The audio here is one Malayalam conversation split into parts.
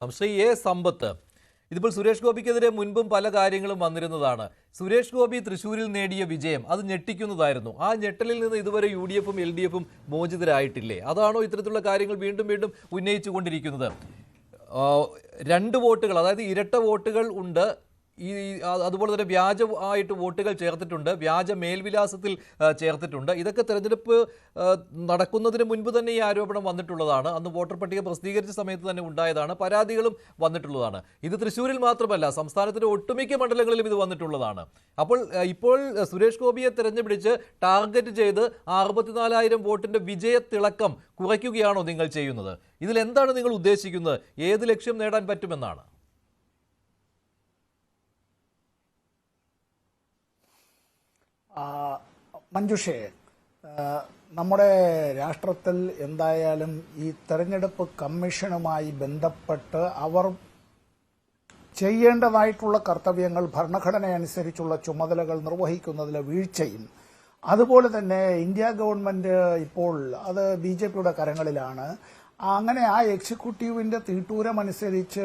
ശ്രീ എ സമ്പത്ത്, ഇതിപ്പോൾ സുരേഷ് ഗോപിക്കെതിരെ മുൻപും പല കാര്യങ്ങളും വന്നിരുന്നതാണ്. സുരേഷ് ഗോപി തൃശ്ശൂരിൽ നേടിയ വിജയം അത് ഞെട്ടിക്കുന്നതായിരുന്നു. ആ ഞെട്ടലിൽ നിന്ന് ഇതുവരെ UDF-ഉം LDF-ഉം മോചിതരായിട്ടില്ലേ? അതാണോ ഇത്തരത്തിലുള്ള കാര്യങ്ങൾ വീണ്ടും വീണ്ടും ഉന്നയിച്ചുകൊണ്ടിരിക്കുന്നത്? 2 വോട്ടുകൾ, അതായത് ഇരട്ട വോട്ടുകൾ ഉണ്ട്. അതുപോലെ തന്നെ വ്യാജമായിട്ട് വോട്ടുകൾ ചേർത്തിട്ടുണ്ട്, വ്യാജ മേൽവിലാസത്തിൽ ചേർത്തിട്ടുണ്ട്. ഇതൊക്കെ തെരഞ്ഞെടുപ്പ് നടക്കുന്നതിന് മുൻപ് തന്നെ ഈ ആരോപണം വന്നിട്ടുള്ളതാണ്. അന്ന് വോട്ടർ പട്ടിക പ്രസിദ്ധീകരിച്ച സമയത്ത് തന്നെ ഉണ്ടായതാണ്. പരാതികളും വന്നിട്ടുള്ളതാണ്. ഇത് തൃശ്ശൂരിൽ മാത്രമല്ല, സംസ്ഥാനത്തിന്റെ ഒട്ടുമിക്ക മണ്ഡലങ്ങളിലും ഇത് വന്നിട്ടുള്ളതാണ്. ഇപ്പോൾ സുരേഷ് ഗോപിയെ തെരഞ്ഞെടുപ്പിച്ച് ടാർഗറ്റ് ചെയ്ത് 64,000 വോട്ടിന്റെ വിജയത്തിളക്കം കുറയ്ക്കുകയാണോ നിങ്ങൾ ചെയ്യുന്നത്? ഇതിൽ എന്താണ് നിങ്ങൾ ഉദ്ദേശിക്കുന്നത്? ഏത് ലക്ഷ്യം നേടാൻ പറ്റുമെന്നാണ്? മഞ്ജുഷേ, നമ്മുടെ രാഷ്ട്രത്തിൽ എന്തായാലും ഈ തെരഞ്ഞെടുപ്പ് കമ്മീഷനുമായി ബന്ധപ്പെട്ട് അവർ ചെയ്യേണ്ടതായിട്ടുള്ള കർത്തവ്യങ്ങൾ, ഭരണഘടന അനുസരിച്ചുള്ള ചുമതലകൾ നിർവഹിക്കുന്നതിലെ വീഴ്ചയും, അതുപോലെ തന്നെ ഇന്ത്യ ഗവൺമെന്റ് ഇപ്പോൾ അത് BJP-യുടെ കരങ്ങളിലാണ്. അങ്ങനെ ആ എക്സിക്യൂട്ടീവിന്റെ തീട്ടൂരമനുസരിച്ച്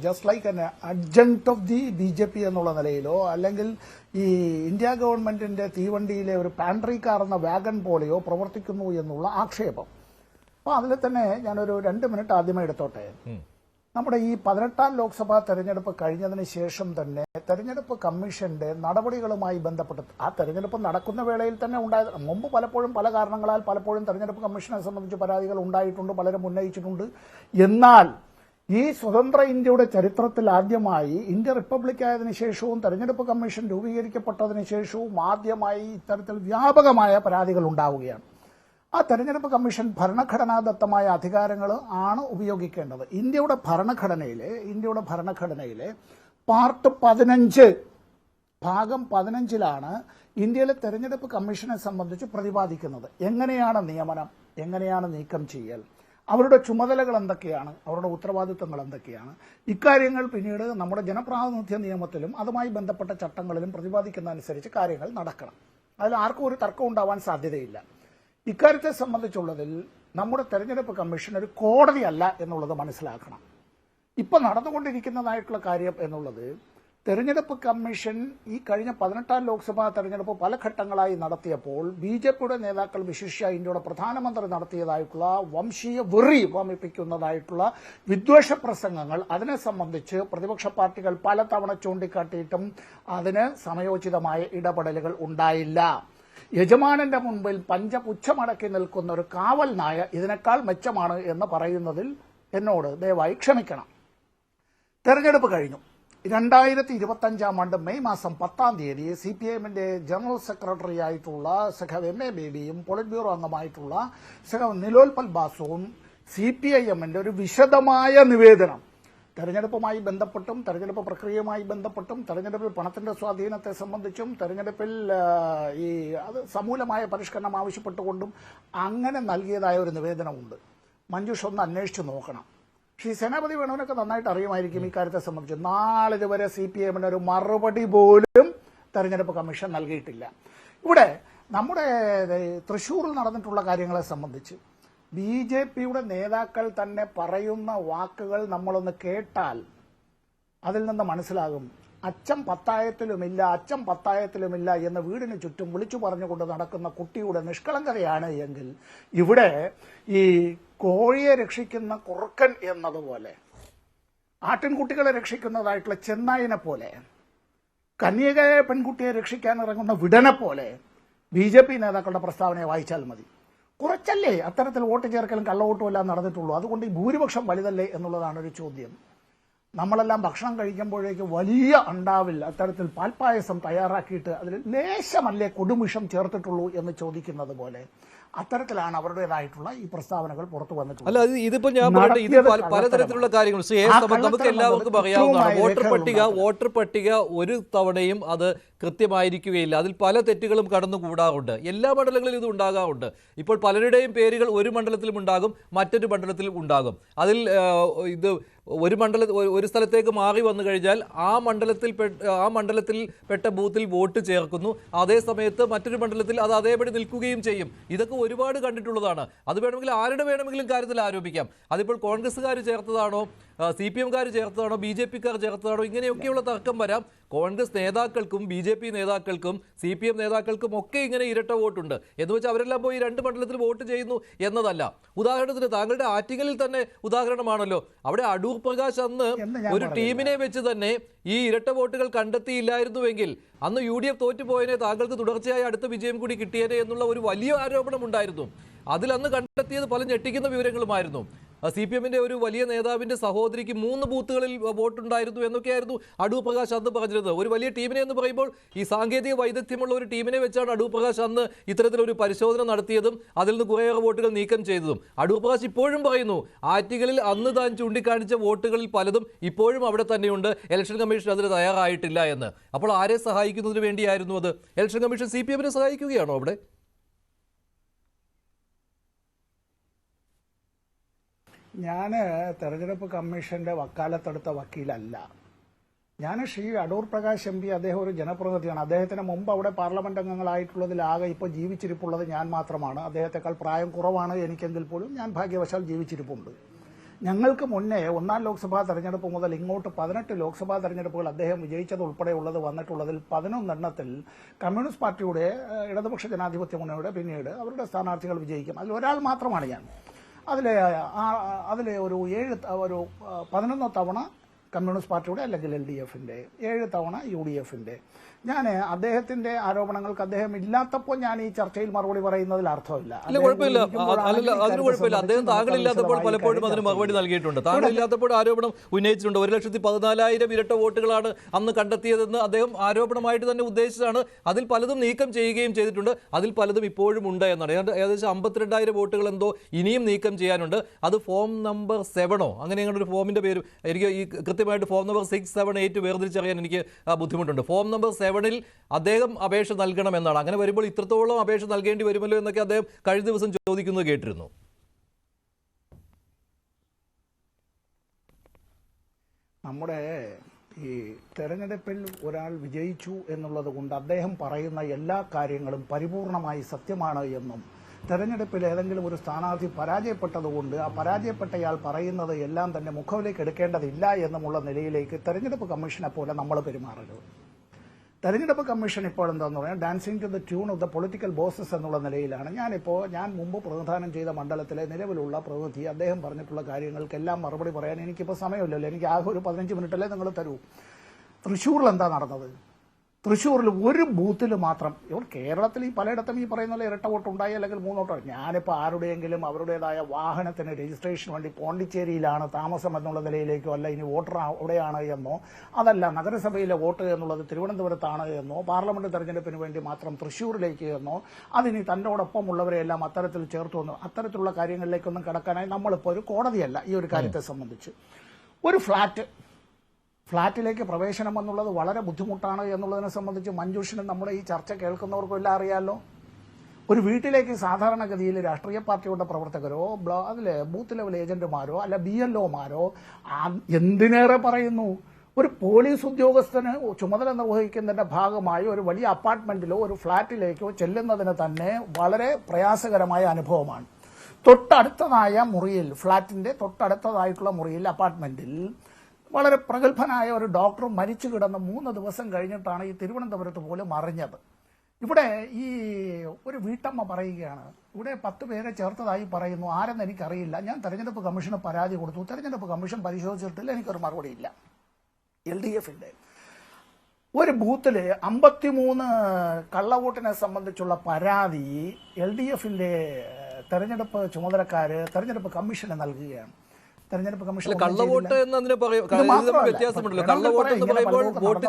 just like an adjunct of the BJP എന്നുള്ള നിലയിലോ, അല്ലെങ്കിൽ ഈ ഇന്ത്യ ഗവൺമെന്റിന്റെ തീവണ്ടിയിലെ ഒരു പാൻട്രി കാർ എന്ന വാഗൺ പോലെയോ പ്രവർത്തിക്കുന്നു എന്നുള്ള ആക്ഷേപം. അപ്പോൾ അതിൽ തന്നെ ഞാനൊരു 2 മിനിറ്റ് ആദ്യമേ എടുത്തോട്ടെ. നമ്മുടെ ഈ 18ാം ലോക്സഭാ തെരഞ്ഞെടുപ്പ് കഴിഞ്ഞതിന് ശേഷം തന്നെ തെരഞ്ഞെടുപ്പ് കമ്മീഷന്റെ നടപടികളുമായി ബന്ധപ്പെട്ട് ആ തെരഞ്ഞെടുപ്പ് നടക്കുന്ന വേളയിൽ തന്നെ ഉണ്ടായത്, മുമ്പ് പലപ്പോഴും പല കാരണങ്ങളാൽ പലപ്പോഴും തെരഞ്ഞെടുപ്പ് കമ്മീഷനെ സംബന്ധിച്ച് പരാതികൾ ഉണ്ടായിട്ടുണ്ട്, പലരും ഉന്നയിച്ചിട്ടുണ്ട്. എന്നാൽ ഈ സ്വതന്ത്ര ഇന്ത്യയുടെ ചരിത്രത്തിൽ ആദ്യമായി, ഇന്ത്യ റിപ്പബ്ലിക് ആയതിനു ശേഷവും തെരഞ്ഞെടുപ്പ് കമ്മീഷൻ രൂപീകരിക്കപ്പെട്ടതിന് ശേഷവും ആദ്യമായി ഇത്തരത്തിൽ വ്യാപകമായ പരാതികൾ ഉണ്ടാവുകയാണ്. ആ തെരഞ്ഞെടുപ്പ് കമ്മീഷൻ ഭരണഘടനാദത്തമായ അധികാരങ്ങൾ ആണ് ഉപയോഗിക്കേണ്ടത്. ഇന്ത്യയുടെ ഭരണഘടനയിലെ പാർട്ട് 15 ഭാഗം 15-ലാണ് ഇന്ത്യയിലെ തെരഞ്ഞെടുപ്പ് കമ്മീഷനെ സംബന്ധിച്ച് പ്രതിപാദിക്കുന്നത്. എങ്ങനെയാണ് നിയമനം, എങ്ങനെയാണ് നീക്കം ചെയ്യൽ, അവരുടെ ചുമതലകൾ എന്തൊക്കെയാണ്, അവരുടെ ഉത്തരവാദിത്തങ്ങൾ എന്തൊക്കെയാണ്, ഇക്കാര്യങ്ങൾ പിന്നീട് നമ്മുടെ ജനപ്രാതിനിധ്യ നിയമത്തിലും അതുമായി ബന്ധപ്പെട്ട ചട്ടങ്ങളിലും പ്രതിപാദിക്കുന്നതനുസരിച്ച് കാര്യങ്ങൾ നടക്കണം. അതിൽ ആർക്കും ഒരു തർക്കം ഉണ്ടാവാൻ സാധ്യതയില്ല. ഇക്കാര്യത്തെ സംബന്ധിച്ചുള്ളതിൽ നമ്മുടെ തെരഞ്ഞെടുപ്പ് കമ്മീഷൻ ഒരു കോടതിയല്ല എന്നുള്ളത് മനസ്സിലാക്കണം. ഇപ്പം നടന്നുകൊണ്ടിരിക്കുന്നതായിട്ടുള്ള കാര്യം എന്നുള്ളത്, തെരഞ്ഞെടുപ്പ് കമ്മീഷൻ ഈ കഴിഞ്ഞ 18ാം ലോക്സഭാ തെരഞ്ഞെടുപ്പ് പല ഘട്ടങ്ങളായി നടത്തിയപ്പോൾ BJP-യുടെ നേതാക്കൾ, വിശിഷ്യ ഇന്ത്യയുടെ പ്രധാനമന്ത്രി നടത്തിയതായിട്ടുള്ള വംശീയ വെറി വമിപ്പിക്കുന്നതായിട്ടുള്ള വിദ്വേഷ പ്രസംഗങ്ങൾ, അതിനെ സംബന്ധിച്ച് പ്രതിപക്ഷ പാർട്ടികൾ പലതവണ ചൂണ്ടിക്കാട്ടിയിട്ടും അതിന് സമയോചിതമായ ഇടപെടലുകൾ ഉണ്ടായില്ല. യജമാനന്റെ മുൻപിൽ പഞ്ചപുച്ഛമടക്കി നിൽക്കുന്ന ഒരു കാവൽ നായ ഇതിനേക്കാൾ മെച്ചമാണ് എന്ന് പറയുന്നതിൽ എന്നോട് ദയവായി ക്ഷമിക്കണം. തെരഞ്ഞെടുപ്പ് കഴിഞ്ഞു. 2025 ആണ്ട് മെയ് മാസം 10-ാം തീയതി CPIM-ന്റെ ജനറൽ സെക്രട്ടറി ആയിട്ടുള്ള സഖാവ് MA ബേബിയും പോളിറ്റ് ബ്യൂറോ അംഗമായിട്ടുള്ള സഖാവ് നിലോൽപൽ ബാസുവും CPIM-ന്റെ ഒരു വിശദമായ നിവേദനം തെരഞ്ഞെടുപ്പുമായി ബന്ധപ്പെട്ടും തെരഞ്ഞെടുപ്പ് പ്രക്രിയയുമായി ബന്ധപ്പെട്ടും തെരഞ്ഞെടുപ്പിൽ പണത്തിന്റെ സ്വാധീനത്തെ സംബന്ധിച്ചും തെരഞ്ഞെടുപ്പിൽ അത് സമൂലമായ പരിഷ്കരണം ആവശ്യപ്പെട്ടുകൊണ്ടും അങ്ങനെ നൽകിയതായ ഒരു നിവേദനമുണ്ട്. മഞ്ജുഷ് ഒന്ന് അന്വേഷിച്ച് നോക്കണം. ശ്രീ സേനാപതി വേണുവിനൊക്കെ നന്നായിട്ട് അറിയുമായിരിക്കും ഇക്കാര്യത്തെ സംബന്ധിച്ച്. നാളിതുവരെ CPIM-ന് ഒരു മറുപടി പോലും തെരഞ്ഞെടുപ്പ് കമ്മീഷൻ നൽകിയിട്ടില്ല. ഇവിടെ നമ്മുടെ തൃശ്ശൂരിൽ നടന്നിട്ടുള്ള കാര്യങ്ങളെ സംബന്ധിച്ച് BJP-യുടെ നേതാക്കൾ തന്നെ പറയുന്ന വാക്കുകൾ നമ്മളൊന്ന് കേട്ടാൽ അതിൽ നിന്ന് മനസ്സിലാകും. അച്ഛൻ പത്തായത്തിലുമില്ല എന്ന് വീടിന് ചുറ്റും വിളിച്ചു പറഞ്ഞുകൊണ്ട് നടക്കുന്ന കുട്ടിയുടെ നിഷ്കളങ്കതയാണ് എങ്കിൽ, ഇവിടെ ഈ കോഴിയെ രക്ഷിക്കുന്ന കുറുക്കൻ എന്നതുപോലെ, ആട്ടിൻകുട്ടികളെ രക്ഷിക്കുന്നതായിട്ടുള്ള ചെന്നായിനെ പോലെ, കന്യകയെ പെൺകുട്ടിയെ രക്ഷിക്കാൻ ഇറങ്ങുന്ന വിടനെ പോലെ BJP നേതാക്കളുടെ പ്രസ്താവനയെ വായിച്ചാൽ മതി. കുറച്ചല്ലേ അത്തരത്തിൽ വോട്ട് ചേർക്കലും കള്ളവോട്ടും എല്ലാം നടന്നിട്ടുള്ളൂ. അതുകൊണ്ട് ഈ ഭൂരിപക്ഷം വലുതല്ലേ എന്നുള്ളതാണ് ഒരു ചോദ്യം. നമ്മളെല്ലാം ഭക്ഷണം കഴിക്കുമ്പോഴേക്ക് വലിയ അണ്ടാവിൽ അത്തരത്തിൽ പാൽപ്പായസം തയ്യാറാക്കിയിട്ട് അതിൽ ലേശമല്ലേ കൊടുമിഷം ചേർത്തിട്ടുള്ളൂ എന്ന് ചോദിക്കുന്നത് പോലെ അത്തരത്തിലാണ് അവരുടേതായിട്ടുള്ള ഈ പ്രസ്താവനകൾ പുറത്തു വന്നിട്ടുള്ളത്. അല്ല, ഇതിപ്പോ ഞാൻ പറയട്ടെ, ഇത് പലതരത്തിലുള്ള കാര്യങ്ങൾ നമുക്ക് എല്ലാവർക്കും അറിയാവുന്നതാണ്. വോട്ടർ പട്ടിക ഒരു തവണയും അത് കൃത്യമായിരിക്കുകയില്ല. അതിൽ പല തെറ്റുകളും കടന്നുകൂടാറുണ്ട്. എല്ലാ മണ്ഡലങ്ങളിലും ഇത് ഉണ്ടാകാറുണ്ട്. ഇപ്പോൾ പലരുടെയും പേരുകൾ ഒരു മണ്ഡലത്തിലും ഉണ്ടാകും, മറ്റൊരു മണ്ഡലത്തിലും ഉണ്ടാകും. അതിൽ ഇത് ഒരു സ്ഥലത്തേക്ക് മാറി വന്നു കഴിഞ്ഞാൽ ആ മണ്ഡലത്തിൽ പെട്ട ബൂത്തിൽ വോട്ട് ചേർക്കുന്നു. അതേ സമയത്ത് മറ്റൊരു മണ്ഡലത്തിൽ അത് അതേപടി നിൽക്കുകയും ചെയ്യും. ഇതൊക്കെ ഒരുപാട് കണ്ടിട്ടുള്ളതാണ്. അത് വേണമെങ്കിൽ ആരുടെ വേണമെങ്കിലും കാര്യത്തിൽ ആരോപിക്കാം. അതിപ്പോൾ കോൺഗ്രസ്സുകാർ ചേർത്തതാണോ, CPM-കാർ ചേർത്തതാണോ, BJP-ക്കാർ ചേർത്തതാണോ, ഇങ്ങനെയൊക്കെയുള്ള തർക്കം വരാം. കോൺഗ്രസ് നേതാക്കൾക്കും BJP നേതാക്കൾക്കും CPM നേതാക്കൾക്കും ഒക്കെ ഇങ്ങനെ ഇരട്ട വോട്ടുണ്ട് എന്ന് വെച്ചാൽ അവരെല്ലാം പോയി 2 മണ്ഡലത്തിൽ വോട്ട് ചെയ്യുന്നു എന്നതല്ല. ഉദാഹരണത്തിന് താങ്കളുടെ ആറ്റിങ്ങലിൽ തന്നെ ഉദാഹരണമാണല്ലോ. അവിടെ അടൂർ പ്രകാശ് അന്ന് ഒരു ടീമിനെ വെച്ച് തന്നെ ഈ ഇരട്ട വോട്ടുകൾ കണ്ടെത്തിയില്ലായിരുന്നുവെങ്കിൽ അന്ന് UDF തോറ്റുപോയതിനെ താങ്കൾക്ക് തുടർച്ചയായി അടുത്ത വിജയം കൂടി കിട്ടിയേനെ എന്നുള്ള ഒരു വലിയ ആരോപണം ഉണ്ടായിരുന്നു. അതിൽ അന്ന് കണ്ടെത്തിയത് പല ഞെട്ടിക്കുന്ന വിവരങ്ങളുമായിരുന്നു. CPM-ന്റെ ഒരു വലിയ നേതാവിന്റെ സഹോദരിക്ക് 3 ബൂത്തുകളിൽ വോട്ടുണ്ടായിരുന്നു എന്നൊക്കെയായിരുന്നു അടൂർ പ്രകാശ് അന്ന് പറഞ്ഞിരുന്നത്. ഒരു വലിയ ടീമിനെ എന്ന് പറയുമ്പോൾ ഈ സാങ്കേതിക വൈദഗ്ധ്യമുള്ള ഒരു ടീമിനെ വെച്ചാണ് അടൂർ പ്രകാശ് അന്ന് ഇത്തരത്തിലൊരു പരിശോധന നടത്തിയതും അതിൽ നിന്ന് കുറേയേറെ വോട്ടുകൾ നീക്കം ചെയ്തതും. അടൂർ പ്രകാശ് ഇപ്പോഴും പറയുന്നു ആറ്റിങ്ങലിൽ അന്ന് താൻ ചൂണ്ടിക്കാണിച്ച വോട്ടുകളിൽ പലതും ഇപ്പോഴും അവിടെ തന്നെയുണ്ട്, ഇലക്ഷൻ കമ്മീഷൻ അതിന് തയ്യാറായിട്ടില്ല എന്ന്. അപ്പോൾ ആരെ സഹായിക്കുന്നതിന് വേണ്ടിയായിരുന്നു അത്? ഇലക്ഷൻ കമ്മീഷൻ CPM-നെ സഹായിക്കുകയാണോ അവിടെ? ഞാൻ തെരഞ്ഞെടുപ്പ് കമ്മീഷന്റെ വക്കാലത്തെടുത്ത വക്കീലല്ല. ഞാൻ ശ്രീ അടൂർ പ്രകാശ് MP, അദ്ദേഹം ഒരു ജനപ്രതിനിധിയാണ്. അദ്ദേഹത്തിന് മുമ്പ് അവിടെ പാർലമെന്റ് അംഗങ്ങളായിട്ടുള്ളതിലാകെ ഇപ്പോൾ ജീവിച്ചിരിപ്പുള്ളത് ഞാൻ മാത്രമാണ്. അദ്ദേഹത്തെക്കാൾ പ്രായം കുറവാണ് എനിക്കെങ്കിൽ പോലും ഞാൻ ഭാഗ്യവശാൽ ജീവിച്ചിരിപ്പുണ്ട്. ഞങ്ങൾക്ക് മുന്നേ 1ാം ലോക്സഭാ തെരഞ്ഞെടുപ്പ് മുതൽ ഇങ്ങോട്ട് 18 ലോക്സഭാ തെരഞ്ഞെടുപ്പുകൾ അദ്ദേഹം വിജയിച്ചത് ഉൾപ്പെടെയുള്ളത് വന്നിട്ടുള്ളതിൽ 11 എണ്ണത്തിൽ കമ്മ്യൂണിസ്റ്റ് പാർട്ടിയുടെ, ഇടതുപക്ഷ ജനാധിപത്യ മുന്നണിയുടെ പിന്നീട് അവരുടെ സ്ഥാനാർത്ഥികൾ വിജയിക്കും. അതിൽ ഒരാൾ മാത്രമാണ് ഞാൻ. അതിലെ ഒരു 11 തവണ കമ്മ്യൂണിസ്റ്റ് പാർട്ടിയുടെ അല്ലെങ്കിൽ LDF-ന്റെ, 7 തവണ UDF-ന്റെ. ഞാൻ അദ്ദേഹത്തിന്റെ ആരോപണങ്ങൾക്ക് അദ്ദേഹം ഇല്ലാത്തപ്പോൾ ഞാൻ ഈ ചർച്ചയിൽ മറുപടി പറയുന്നതിൽ അർത്ഥമില്ല. അതിന് കുഴപ്പമില്ല. അദ്ദേഹം താങ്കളില്ലാത്തപ്പോൾ പലപ്പോഴും അതിന് മറുപടി നൽകിയിട്ടുണ്ട്. താങ്കളില്ലാത്തപ്പോൾ ആരോപണം ഉന്നയിച്ചിട്ടുണ്ട്. 1,14,000 ഇരട്ട വോട്ടുകളാണ് അന്ന് കണ്ടെത്തിയതെന്ന് അദ്ദേഹം ആരോപണമായിട്ട് തന്നെ ഉദ്ദേശിച്ചതാണ്. അതിൽ പലതും നീക്കം ചെയ്യുകയും ചെയ്തിട്ടുണ്ട്. അതിൽ പലതും ഇപ്പോഴും ഉണ്ട് എന്നാണ്. ഏകദേശം 52,000 വോട്ടുകൾ എന്തോ ഇനിയും നീക്കം ചെയ്യാനുണ്ട്. അത് ഫോം നമ്പർ 7 അങ്ങനെ ഒരു ഫോമിന്റെ പേര് എനിക്ക് ഈ കൃത്യമായിട്ട് ഫോം നമ്പർ 6, 7, 8 വേർതിരിച്ചറിയാൻ എനിക്ക് ബുദ്ധിമുട്ടുണ്ട്. ഫോം നമ്പർ 7 അദ്ദേഹം അപേക്ഷ നൽകണമെന്നാണ്. അങ്ങനെ വരുമ്പോൾ ഇത്രത്തോളം അപേക്ഷ നൽകേണ്ടി വരുമല്ലോ എന്നൊക്കെ അദ്ദേഹം കഴിഞ്ഞ ദിവസം ചോദിക്കുന്നത് കേട്ടിരുന്നു. നമ്മുടെ ഈ തെരഞ്ഞെടുപ്പിൽ ഒരാൾ വിജയിച്ചു എന്നുള്ളത് കൊണ്ട് അദ്ദേഹം പറയുന്ന എല്ലാ കാര്യങ്ങളും പരിപൂർണമായി സത്യമാണ് എന്നും, തെരഞ്ഞെടുപ്പിൽ ഏതെങ്കിലും ഒരു സ്ഥാനാർത്ഥി പരാജയപ്പെട്ടതുകൊണ്ട് ആ പരാജയപ്പെട്ടയാൾ പറയുന്നത് എല്ലാം തന്നെ മുഖവിലേക്ക് എടുക്കേണ്ടതില്ല എന്നുമുള്ള നിലയിലേക്ക് തെരഞ്ഞെടുപ്പ് കമ്മീഷനെ പോലെ നമ്മൾ പെരുമാറരുത്. തെരഞ്ഞെടുപ്പ് കമ്മീഷൻ ഇപ്പോൾ എന്താണെന്ന് പറഞ്ഞാൽ dancing to the tune of the political bosses എന്നുള്ള നിലയിലാണ്. ഞാൻ മുമ്പ് പ്രതിനിധാനം ചെയ്ത മണ്ഡലത്തിലെ നിലവിലുള്ള പ്രതിനിധി അദ്ദേഹം പറഞ്ഞിട്ടുള്ള കാര്യങ്ങൾക്കെല്ലാം മറുപടി പറയാൻ എനിക്കിപ്പോൾ സമയമില്ലല്ലോ. എനിക്ക് ആകെ ഒരു 15 മിനിറ്റല്ലേ നിങ്ങൾ തരൂ. തൃശ്ശൂരിൽ എന്താ നടന്നത്? തൃശ്ശൂരിൽ ഒരു ബൂത്തിൽ മാത്രം, ഇവിടെ കേരളത്തിൽ ഈ പലയിടത്തും ഈ പറയുന്ന പോലെ ഇരട്ട വോട്ടുണ്ടായി അല്ലെങ്കിൽ 3 വോട്ടോ. ഞാനിപ്പോൾ ആരുടെയെങ്കിലും അവരുടേതായ വാഹനത്തിന് രജിസ്ട്രേഷൻ വേണ്ടി പോണ്ടിച്ചേരിയിലാണ് താമസം എന്നുള്ള നിലയിലേക്കോ, അല്ല ഇനി വോട്ടർ അവിടെയാണ് എന്നോ, അതല്ല നഗരസഭയിലെ വോട്ട് എന്നുള്ളത് തിരുവനന്തപുരത്താണ് എന്നോ, പാർലമെന്റ് തെരഞ്ഞെടുപ്പിന് വേണ്ടി മാത്രം തൃശ്ശൂരിലേക്ക് എന്നോ, അതിനി തന്നോടൊപ്പമുള്ളവരെല്ലാം അത്തരത്തിൽ ചേർത്തു എന്നോ, അത്തരത്തിലുള്ള കാര്യങ്ങളിലേക്കൊന്നും കടക്കാനായി നമ്മളിപ്പോൾ ഒരു കോടതിയല്ല ഈ ഒരു കാര്യത്തെ സംബന്ധിച്ച്. ഒരു ഫ്ളാറ്റിലേക്ക് പ്രവേശനം എന്നുള്ളത് വളരെ ബുദ്ധിമുട്ടാണ് എന്നുള്ളതിനെ സംബന്ധിച്ച് മഞ്ജുഷിനും നമ്മുടെ ഈ ചർച്ച കേൾക്കുന്നവർക്കും എല്ലാം അറിയാമല്ലോ. ഒരു വീട്ടിലേക്ക് സാധാരണഗതിയിൽ രാഷ്ട്രീയ പാർട്ടിയുടെ പ്രവർത്തകരോ അതിലെ ബൂത്ത് ലെവൽ ഏജന്റുമാരോ അല്ല BLO-മാരോ, എന്തിനേറെ പറയുന്നു, ഒരു പോലീസ് ഉദ്യോഗസ്ഥന് ചുമതല നിർവഹിക്കുന്നതിന്റെ ഭാഗമായി ഒരു വലിയ അപ്പാർട്ട്മെന്റിലോ ഒരു ഫ്ളാറ്റിലേക്കോ ചെല്ലുന്നതിന് തന്നെ വളരെ പ്രയാസകരമായ അനുഭവമാണ്. തൊട്ടടുത്തതായ മുറിയിൽ, ഫ്ളാറ്റിന്റെ തൊട്ടടുത്തതായിട്ടുള്ള മുറിയിൽ, അപ്പാർട്ട്മെന്റിൽ വളരെ പ്രഗത്ഭനായ ഒരു ഡോക്ടർ മരിച്ചു കിടന്ന് 3 ദിവസം കഴിഞ്ഞിട്ടാണ് ഈ തിരുവനന്തപുരത്ത് പോലും അറിഞ്ഞത്. ഇവിടെ ഈ ഒരു വീട്ടമ്മ പറയുകയാണ്, ഇവിടെ 10 പേരെ ചേർത്തതായി പറയുന്നു, ആരെന്ന് എനിക്കറിയില്ല, ഞാൻ തെരഞ്ഞെടുപ്പ് കമ്മീഷന് പരാതി കൊടുത്തു, തെരഞ്ഞെടുപ്പ് കമ്മീഷൻ പരിശോധിച്ചിട്ടില്ല, എനിക്കൊരു മറുപടിയില്ല. LDF-ന്റെ ഒരു ബൂത്തില് 53 കള്ളവോട്ടിനെ സംബന്ധിച്ചുള്ള പരാതി LDF-ന്റെ തെരഞ്ഞെടുപ്പ് ചുമതലക്കാര് തെരഞ്ഞെടുപ്പ് കമ്മീഷന് നൽകുകയാണ്. തെരഞ്ഞെടുപ്പ് കമ്മീഷൻ കള്ളവോട്ട് എന്നതിനെ വ്യത്യാസമുണ്ടല്ലോ. കള്ളവോട്ട് എന്ന് പറയുമ്പോൾ വോട്ട്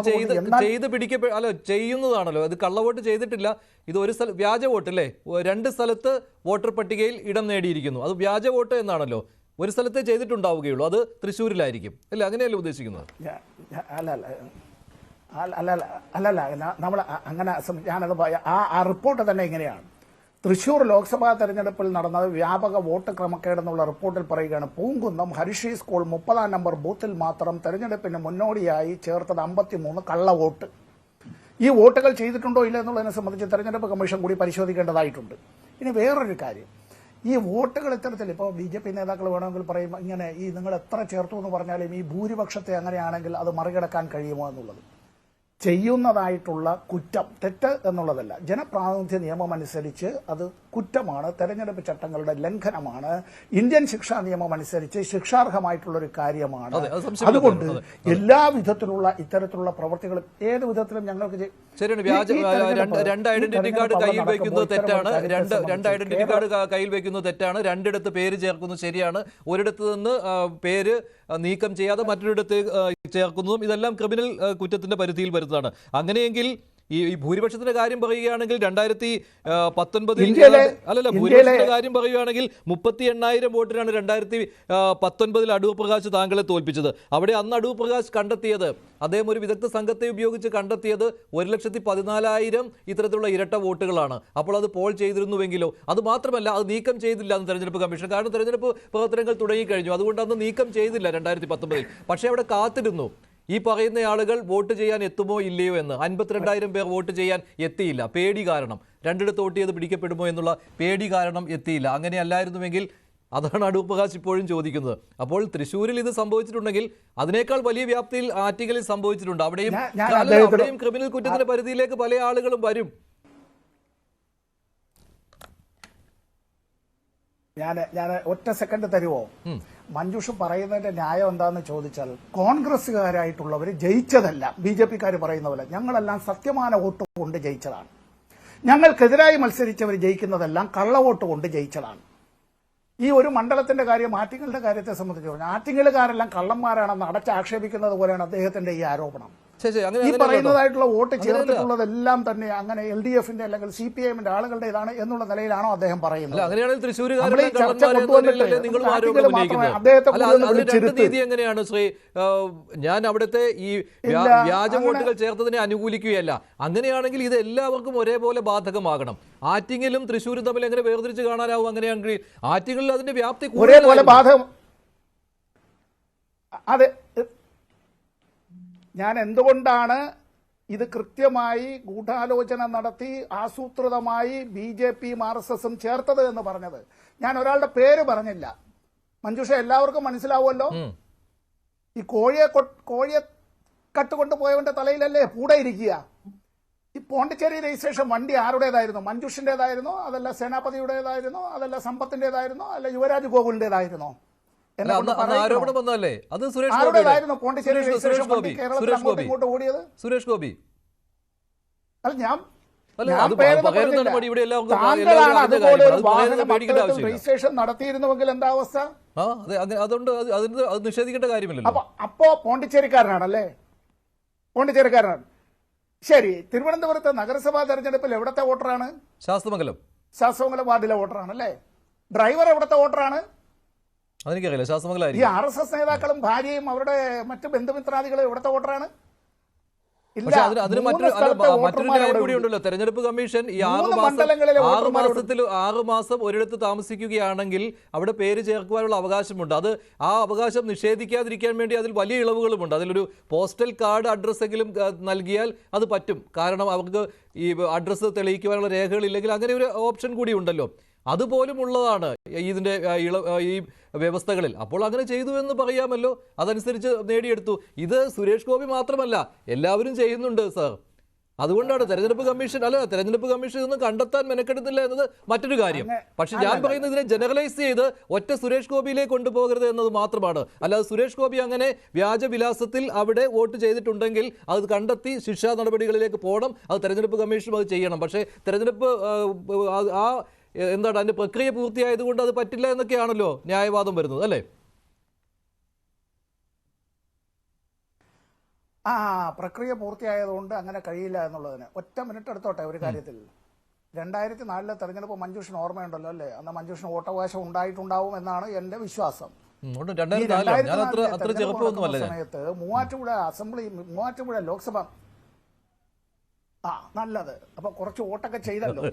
ചെയ്യുന്നതാണല്ലോ. അത് കള്ളവോട്ട് ചെയ്തിട്ടില്ല. ഇത് ഒരു വ്യാജ വോട്ട് അല്ലേ? 2 സ്ഥലത്ത് വോട്ടർ പട്ടികയിൽ ഇടം നേടിയിരിക്കുന്നു. അത് വ്യാജ വോട്ട് എന്നാണല്ലോ. ഒരു സ്ഥലത്തേ ചെയ്തിട്ടുണ്ടാവുകയുള്ളൂ. അത് തൃശ്ശൂരിലായിരിക്കും അല്ലേ? അങ്ങനെയല്ലേ ഉദ്ദേശിക്കുന്നത്? അല്ലല്ല നമ്മൾ അങ്ങനെ ഞാനത് ആ റിപ്പോർട്ട് തന്നെ ഇങ്ങനെയാണ്. തൃശൂർ ലോക്സഭാ തെരഞ്ഞെടുപ്പിൽ നടന്നത് വ്യാപക വോട്ട് ക്രമക്കേടെന്നുള്ള റിപ്പോർട്ടിൽ പറയുകയാണ്, പൂങ്കുന്നം ഹരിഷി സ്കൂൾ 30-ാം നമ്പർ ബൂത്തിൽ മാത്രം തെരഞ്ഞെടുപ്പിന് മുന്നോടിയായി ചേർത്തത് 53 കള്ളവോട്ട്. ഈ വോട്ടുകൾ ചെയ്തിട്ടുണ്ടോ ഇല്ല എന്നുള്ളതിനെ സംബന്ധിച്ച് തെരഞ്ഞെടുപ്പ് കമ്മീഷൻ കൂടി പരിശോധിക്കേണ്ടതായിട്ടുണ്ട്. ഇനി വേറൊരു കാര്യം, ഈ വോട്ടുകൾ ഇത്തരത്തിൽ ഇപ്പോൾ BJP നേതാക്കൾ വേണമെങ്കിൽ പറയും ഇങ്ങനെ ഈ നിങ്ങൾ എത്ര ചേർത്തു എന്ന് പറഞ്ഞാലും ഈ ഭൂരിപക്ഷത്തെ അങ്ങനെയാണെങ്കിൽ അത് മറികടക്കാൻ കഴിയുമോ എന്നുള്ളത്. ചെയ്യുന്നതായിട്ടുള്ള കുറ്റം തെറ്റ് എന്നുള്ളതല്ല, ജനപ്രാതിനിധ്യ നിയമം അനുസരിച്ച് അത് കുറ്റമാണ്, തെരഞ്ഞെടുപ്പ് ചട്ടങ്ങളുടെ ലംഘനമാണ്, ഇന്ത്യൻ ശിക്ഷാ നിയമം അനുസരിച്ച് ശിക്ഷാർഹമായിട്ടുള്ള ഒരു കാര്യമാണ്. അതുകൊണ്ട് എല്ലാ വിധത്തിലുള്ള ഇത്തരത്തിലുള്ള പ്രവൃത്തികളും ഏത് വിധത്തിലും ഞങ്ങൾക്ക് രണ്ട് ഐഡന്റിറ്റി കാർഡ് കയ്യിൽ വെക്കുന്നത് തെറ്റാണ്, രണ്ട് ഐഡന്റിറ്റി കാർഡ് കയ്യിൽ വെക്കുന്നത് തെറ്റാണ്, രണ്ടിടത്ത് പേര് ചേർക്കുന്നത് ശരിയാണ്, ഒരിടത്ത് നിന്ന് പേര് നീക്കം ചെയ്യാതെ മറ്റൊരിടത്ത് ചേർക്കുന്നതും ഇതെല്ലാം ക്രിമിനൽ കുറ്റത്തിന്റെ പരിധിയിൽ വരുന്നതാണ്. അങ്ങനെയെങ്കിൽ ഈ ഭൂരിപക്ഷത്തിന്റെ കാര്യം പറയുകയാണെങ്കിൽ 2019 അല്ലല്ല, ഭൂരിപക്ഷത്തിന്റെ കാര്യം പറയുകയാണെങ്കിൽ 38,000 വോട്ടിനാണ് 2019 അടൂർ പ്രകാശ് താങ്കളെ തോൽപ്പിച്ചത്. അവിടെ അന്ന് അടൂർ പ്രകാശ് കണ്ടെത്തിയത്, അദ്ദേഹം ഒരു വിദഗ്ധ സംഘത്തെ ഉപയോഗിച്ച് കണ്ടെത്തിയത് 1,14,000 ഇത്തരത്തിലുള്ള ഇരട്ട വോട്ടുകളാണ്. അപ്പോൾ അത് പോൾ ചെയ്തിരുന്നുവെങ്കിലോ, അത് മാത്രമല്ല അത് നീക്കം ചെയ്തില്ല അന്ന് തെരഞ്ഞെടുപ്പ് കമ്മീഷൻ, കാരണം തെരഞ്ഞെടുപ്പ് പ്രവർത്തനങ്ങൾ തുടങ്ങിക്കഴിഞ്ഞു, അതുകൊണ്ട് അന്ന് നീക്കം ചെയ്തില്ല 2019. പക്ഷേ അവിടെ കാത്തിരുന്നു ഈ പറയുന്ന ആളുകൾ വോട്ട് ചെയ്യാൻ എത്തുമോ ഇല്ലയോ എന്ന്. 52,000 പേർ വോട്ട് ചെയ്യാൻ എത്തിയില്ല, പേടി കാരണം. രണ്ടിടത്ത് വോട്ട് ചെയ്ത് പിടിക്കപ്പെടുമോ എന്നുള്ള പേടി കാരണം എത്തിയില്ല. അങ്ങനെയല്ലായിരുന്നുവെങ്കിൽ അതാണ് അടൂർ പ്രകാശ് ഇപ്പോഴും ചോദിക്കുന്നത്. അപ്പോൾ തൃശ്ശൂരിൽ ഇത് സംഭവിച്ചിട്ടുണ്ടെങ്കിൽ അതിനേക്കാൾ വലിയ വ്യാപ്തിയിൽ ആറ്റിങ്ങലിൽ സംഭവിച്ചിട്ടുണ്ട്. അവിടെയും ക്രിമിനൽ കുറ്റത്തിന്റെ പരിധിയിലേക്ക് പല ആളുകളും വരും. ഞാൻ ഒറ്റ സെക്കൻഡ് തരുമോ? മഞ്ജുഷ് പറയുന്നതിന്റെ ന്യായം എന്താണെന്ന് ചോദിച്ചാൽ, കോൺഗ്രസ്സുകാരായിട്ടുള്ളവർ ജയിച്ചതല്ല BJP-ക്കാർ പറയുന്ന പോലെ, ഞങ്ങളെല്ലാം സത്യമാന വോട്ട് കൊണ്ട് ജയിച്ചതാണ്. ഞങ്ങൾക്കെതിരായി മത്സരിച്ചവർ ജയിക്കുന്നതെല്ലാം കള്ളവോട്ട് കൊണ്ട് ജയിച്ചതാണ്. ഈ ഒരു മണ്ഡലത്തിന്റെ കാര്യം, ആറ്റിങ്ങലിന്റെ കാര്യത്തെ സംബന്ധിച്ച് പറഞ്ഞാൽ ആറ്റിങ്ങലുകാരെല്ലാം കള്ളന്മാരാണെന്ന് അടച്ചാക്ഷേപിക്കുന്നത് പോലെയാണ് അദ്ദേഹത്തിന്റെ ഈ ആരോപണം. ഈ പറയുന്നതായിട്ടുള്ള വോട്ട് ചേർത്തിട്ടുള്ളതെല്ലാം തന്നെ അങ്ങനെ LDF-ന്റെ അല്ലെങ്കിൽ CPI-ന്റെ ആളുകളുടേതാണ് എന്നുള്ള നിലയിലാണോ അദ്ദേഹം പറയുന്നത്? എങ്ങനെയാണ് ശ്രീ, ഞാൻ അവിടുത്തെ ഈ വ്യാജ വോട്ടുകൾ ചേർത്തതിനെ അനുകൂലിക്കുകയല്ല. അങ്ങനെയാണെങ്കിൽ ഇത് എല്ലാവർക്കും ഒരേപോലെ ബാധകമാകണം. ആറ്റിങ്ങലും തൃശ്ശൂരും തമ്മിൽ എങ്ങനെ വേർതിരിച്ച് കാണാനാവും? അങ്ങനെയാണെങ്കിൽ ആറ്റിങ്ങലിൽ അതിന്റെ വ്യാപ്തി ഒരേപോലെ ബാധകം. അതെ, ഞാൻ എന്തുകൊണ്ടാണ് ഇത് കൃത്യമായി ഗൂഢാലോചന നടത്തി ആസൂത്രിതമായി BJP-യും RSS-ഉം ചേർത്തത് എന്ന് പറഞ്ഞത്? ഞാൻ ഒരാളുടെ പേര് പറഞ്ഞില്ല. മഞ്ജുഷ, എല്ലാവർക്കും മനസ്സിലാവുമല്ലോ. ഈ കോഴിയെ കട്ടുകൊണ്ടുപോയവന്റെ തലയിലല്ലേ പൂടെ ഇരിക്കുക. ഈ പോണ്ടിച്ചേരി രജിസ്ട്രേഷൻ വണ്ടി ആരുടേതായിരുന്നു? മഞ്ജുഷിന്റേതായിരുന്നോ, അതല്ല സേനാപതിയുടേതായിരുന്നോ, അതല്ല സമ്പത്തിന്റേതായിരുന്നോ, അല്ല യുവരാജ് ഗോകുലിന്റേതായിരുന്നോ? ആരോപണം വന്നല്ലേ അത്? സുരേഷ് ഗോപി അല്ല, ഞാൻ രജിസ്ട്രേഷൻ നടത്തിയിരുന്നുവെങ്കിൽ എന്താ അവസ്ഥ? അതുകൊണ്ട് അത് നിഷേധിക്കേണ്ട കാര്യമില്ലല്ലോ. അപ്പോ പോണ്ടിച്ചേരിക്കാരനാണല്ലേ? പോണ്ടിച്ചേരിക്കാരനാണ്. ശരി, തിരുവനന്തപുരത്ത് നഗരസഭാ തെരഞ്ഞെടുപ്പിൽ എവിടത്തെ വോട്ടറാണ്? ശാസ്തമംഗലം വാർഡിലെ വോട്ടറാണല്ലേ? ഡ്രൈവർ എവിടത്തെ വോട്ടറാണ്? അതെനിക്കറിയില്ല. ശാസ്തമംഗലം. ഈ RSS നേതാക്കളും ഭാര്യയും അവരുടെ മറ്റു ബന്ധുമിത്രാദികളും എവിടത്തെ വോട്ടറാണ്? അതിന് മറ്റൊരു ന്യായം കൂടിയുണ്ടല്ലോ. തെരഞ്ഞെടുപ്പ് കമ്മീഷൻ ഈ 6 മാസം ഒരിടത്ത് താമസിക്കുകയാണെങ്കിൽ അവിടെ പേര് ചേർക്കുവാനുള്ള അവകാശമുണ്ട്. അത് ആ അവകാശം നിഷേധിക്കാതിരിക്കാൻ വേണ്ടി അതിൽ വലിയ ഇളവുകളുമുണ്ട്. അതിലൊരു പോസ്റ്റൽ കാർഡ് അഡ്രസ് എങ്കിലും നൽകിയാൽ അത് പറ്റും. കാരണം അവർക്ക് ഈ അഡ്രസ്സ് തെളിയിക്കുവാനുള്ള രേഖകളില്ലെങ്കിൽ അങ്ങനെ ഒരു ഓപ്ഷൻ കൂടി ഉണ്ടല്ലോ. അതുപോലും ഉള്ളതാണ് ഇതിന്റെ ഈ വ്യവസ്ഥകളിൽ. അപ്പോൾ അങ്ങനെ ചെയ്തു എന്ന് പറയാമല്ലോ, അതനുസരിച്ച് നേടിയെടുത്തു. ഇത് സുരേഷ് ഗോപി മാത്രമല്ല, എല്ലാവരും ചെയ്യുന്നുണ്ട് സാർ. അതുകൊണ്ടാണ് തെരഞ്ഞെടുപ്പ് കമ്മീഷൻ ഇതൊന്നും കണ്ടെത്താൻ മെനക്കെടുത്തില്ല എന്നത് മറ്റൊരു കാര്യം. പക്ഷെ ഞാൻ പറയുന്നത് ഇതിനെ ജനറലൈസ് ചെയ്ത് ഒറ്റ സുരേഷ് ഗോപിയിലേക്ക് കൊണ്ടുപോകരുത് എന്നത് മാത്രമാണ്. അല്ലാതെ സുരേഷ് ഗോപി അങ്ങനെ വ്യാജവിലാസത്തിൽ അവിടെ വോട്ട് ചെയ്തിട്ടുണ്ടെങ്കിൽ അത് കണ്ടെത്തി ശിക്ഷാ നടപടികളിലേക്ക് പോകണം. അത് തെരഞ്ഞെടുപ്പ് കമ്മീഷനും അത് ചെയ്യണം. പക്ഷേ തെരഞ്ഞെടുപ്പ് എന്താണ് അതിന്റെ പ്രക്രിയ പൂർത്തിയായതുകൊണ്ട് അത് പറ്റില്ല എന്നൊക്കെയാണല്ലോ ന്യായവാദം വരുന്നത്, അല്ലേ? പ്രക്രിയ പൂർത്തിയായതുകൊണ്ട് അങ്ങനെ കഴിയില്ല എന്നുള്ളതിന് ഒറ്റ മിനിറ്റ് എടുത്തോട്ടെ ഒരു കാര്യത്തിൽ. 2004 തെരഞ്ഞെടുപ്പ് മഞ്ജുഷിന് ഓർമ്മയുണ്ടല്ലോ അല്ലേ? അന്ന് മഞ്ജുഷിന് വോട്ടവകാശം ഉണ്ടായിട്ടുണ്ടാവും എന്നാണ് എന്റെ വിശ്വാസം. സമയത്ത് മൂവാറ്റുപുഴ ലോക്സഭ നല്ലത്. അപ്പൊ കുറച്ച് വോട്ടൊക്കെ ചെയ്തല്ലോ.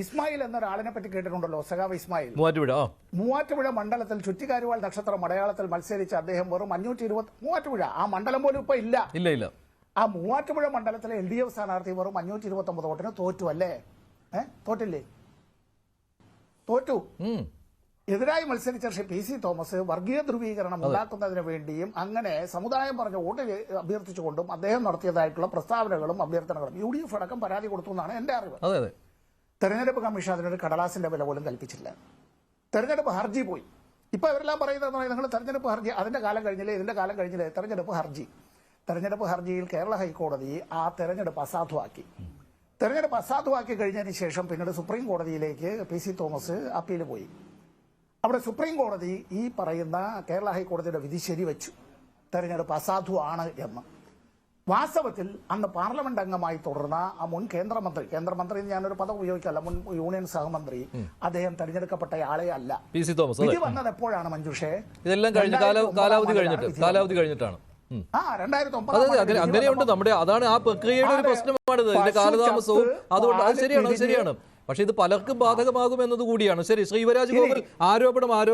ഇസ്മായിൽ എന്നൊരാളിനെ പറ്റി കേട്ടിട്ടുണ്ടല്ലോ, സഖാവ് ഇസ്മായിൽ. മൂവാറ്റുപുഴ മണ്ഡലത്തിൽ ചുറ്റിക്കാരുവാൾ നക്ഷത്രം അടയാളത്തിൽ മത്സരിച്ച അദ്ദേഹം വെറും 520. മൂവാറ്റുപുഴ ആ മണ്ഡലം പോലും ഇപ്പൊ ഇല്ല. ആ മൂവാറ്റുപുഴ മണ്ഡലത്തിലെ LDF സ്ഥാനാർത്ഥി വെറും 529 വോട്ടിന് തോറ്റു അല്ലേ? തോറ്റില്ലേ? തോറ്റു. ഉം. എതിരായി മത്സരിച്ച ശ്രീ പി സി തോമസ് വർഗീയ ധ്രുവീകരണം ഉണ്ടാക്കുന്നതിന് വേണ്ടിയും അങ്ങനെ സമുദായം പറഞ്ഞ വോട്ട് അഭ്യർത്ഥിച്ചുകൊണ്ടും അദ്ദേഹം നടത്തിയതായിട്ടുള്ള പ്രസ്താവനകളും അഭ്യർത്ഥനകളും UDF അടക്കം പരാതി കൊടുത്തു എന്നാണ് എന്റെ അറിവ്. അതെ അതെ. തെരഞ്ഞെടുപ്പ് കമ്മീഷൻ അതിനൊരു കടലാസിന്റെ വില പോലും കൽപ്പിച്ചില്ല. തെരഞ്ഞെടുപ്പ് ഹർജി പോയി. ഇപ്പൊ ഇവരെല്ലാം പറയുന്നത് നിങ്ങൾ തെരഞ്ഞെടുപ്പ് ഹർജി അതിന്റെ കാലം കഴിഞ്ഞില്ലേ, ഇതിന്റെ കാലം കഴിഞ്ഞില്ലേ. തെരഞ്ഞെടുപ്പ് ഹർജിയിൽ കേരള ഹൈക്കോടതി ആ തെരഞ്ഞെടുപ്പ് അസാധുവാക്കി. തെരഞ്ഞെടുപ്പ് അസാധുവാക്കി കഴിഞ്ഞതിന് ശേഷം പിന്നീട് സുപ്രീം കോടതിയിലേക്ക് പി സി തോമസ് അപ്പീൽ പോയി. അവിടെ സുപ്രീം കോടതി ഈ പറയുന്ന കേരള ഹൈക്കോടതിയുടെ വിധി ശരിവെച്ചു, തെരഞ്ഞെടുപ്പ് അസാധു ആണ് എന്ന്. വാസ്തവത്തിൽ അന്ന് പാർലമെന്റ് അംഗമായി തുടർന്ന ആ മുൻ കേന്ദ്രമന്ത്രി ഞാനൊരു പദം ഉപയോഗിക്കല്ല, മുൻ യൂണിയൻ സഹമന്ത്രി, അദ്ദേഹം തെരഞ്ഞെടുക്കപ്പെട്ട ആളെ അല്ല. പി സി തോമസ് വിധി വന്നത് എപ്പോഴാണ് മഞ്ജുഷേ? ഇതെല്ലാം കഴിഞ്ഞ് കാലാവധി കഴിഞ്ഞിട്ടാണ്. 2009 അങ്ങനെയുണ്ട് നമ്മുടെ, അതാണ് ആ പ്രക്രിയയുടെ ഒരു പ്രശ്നമാണിത്, ഇതിന്റെ കാലതാമസവും. അതുകൊണ്ട് അത് ശരിയാണ്. പക്ഷെ ഇത് പലർക്കും ബാധകമാകും എന്നത് കൂടിയാണ്. ശരി, ശ്രീ യുവരാജ് ഗോകുൽ ആരോപണം